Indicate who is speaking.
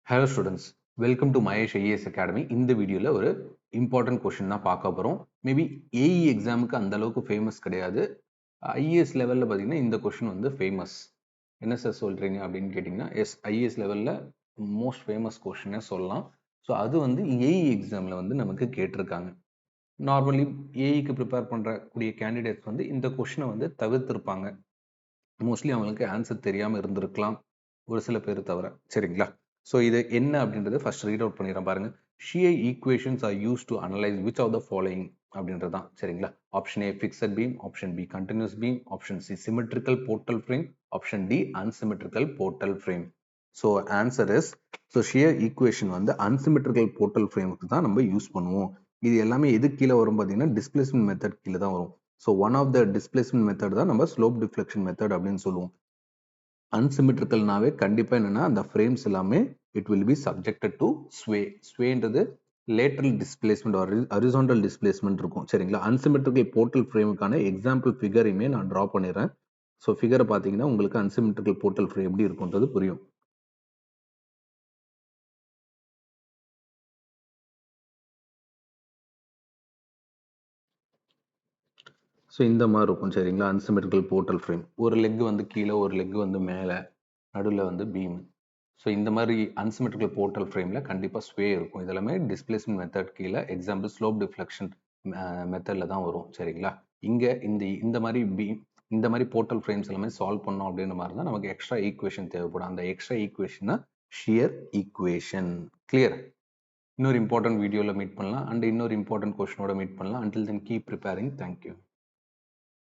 Speaker 1: Hello students, welcome to Mahesh IAS academy. இந்த வீடியோவில் ஒரு இம்பார்ட்டன்ட் கொஷின் தான் பார்க்க போகிறோம். மேபி ஏஇ எக்ஸாமுக்கு அந்த அளவுக்கு ஃபேமஸ் கிடையாது. ஐஏஎஸ் லெவலில் பார்த்தீங்கன்னா இந்த கொஷின் வந்து ஃபேமஸ். என்ன சார் சொல்கிறீங்க அப்படின்னு கேட்டிங்கன்னா, எஸ், ஐஏஎஸ் லெவலில் மோஸ்ட் ஃபேமஸ் கொஷினே சொல்லலாம். ஸோ அது வந்து ஏஇ எக்ஸாமில் வந்து நமக்கு கேட்டிருக்காங்க. நார்மலி ஏஇக்கு ப்ரிப்பேர் பண்ணுறக்கூடிய கேண்டிடேட்ஸ் வந்து இந்த கொஷினை வந்து தவிர்த்திருப்பாங்க. மோஸ்ட்லி அவங்களுக்கு ஆன்சர் தெரியாமல் இருந்திருக்கலாம், ஒரு சில பேர் தவிர. சரிங்களா? ஸோ இது என்ன அப்படின்றத ஃபர்ஸ்ட் ரீட் அவுட் பண்ணிடுறேன் பாருங்க. Shear equations are use to analyse which of the following அப்படின்றது தான். சரிங்களா? Option A fixed beam, option B continuous beam, option C symmetrical portal frame, option D unsymmetrical portal frame. So answer is, so shear equation வந்து unsymmetrical portal ஃப்ரேமுக்கு தான் நம்ம use பண்ணுவோம். இது எல்லாமே எது கீழே வரும் பார்த்தீங்கன்னா டிஸ்பிளேஸ்மெண்ட் மெத்தட் கீழே தான் வரும். So one of the displacement method தான் நம்ம ஸ்லோப் டிஃப்ளெக்ஷன் மெத்தட் அப்படின்னு சொல்லுவோம். அன்சிமெட்ரிக்கல்னாவே கண்டிப்பாக என்னன்னா அந்த ஃப்ரேம்ஸ் எல்லாமே it will be subjected to sway. ஸ்வேன்றது lateral displacement or horizontal displacement இருக்கும். சரிங்களா? அன்சிமெட்ரிக்கல் போர்ட்டல் ஃப்ரேமுக்கான எக்ஸாம்பிள் ஃபிகரையுமே நான் ட்ரா பண்ணிடுறேன். ஸோ ஃபிகரை பார்த்தீங்கன்னா உங்களுக்கு அன்சிமெட்ரிக்கல் போர்ட்டல் ஃப்ரேம் எப்படி இருக்குன்றது புரியும். ஸோ இந்த மாதிரி இருக்கும். சரிங்களா? அன்சிமெட்ரிக்கல் போர்ட்டல் ஃப்ரேம், ஒரு லெக் வந்து கீழே, ஒரு லெக் வந்து மேலே, நடுவில் வந்து பீம். ஸோ இந்த மாதிரி அன்சிமெட்ரிக்கல் போர்ட்டல் ஃப்ரேமில் கண்டிப்பாக ஸ்வே இருக்கும். இதெல்லாமே டிஸ்பிளேஸ்மெண்ட் மெத்தட் கீழே எக்ஸாம்பிள் ஸ்லோப் டிஃப்ளெக்ஷன் மெத்தடில் தான் வரும். சரிங்களா? இங்கே இந்த மாதிரி இந்த மாதிரி போர்ட்டல் ஃப்ரேம்ஸ் எல்லாமே சால்வ் பண்ணோம் அப்படின்ற மாதிரி தான் நமக்கு எக்ஸ்ட்ரா ஈக்குவேஷன் தேவைப்படும். அந்த extra equation shear equation. Clear? இன்னொரு இம்பார்ட்டன்ட் வீடியோவில் மீட் பண்ணலாம் அண்ட் இன்னொரு இம்பார்ட்டன்ட் கொஸ்டினோட மீட் பண்ணலாம். Until then keep preparing. Thank you.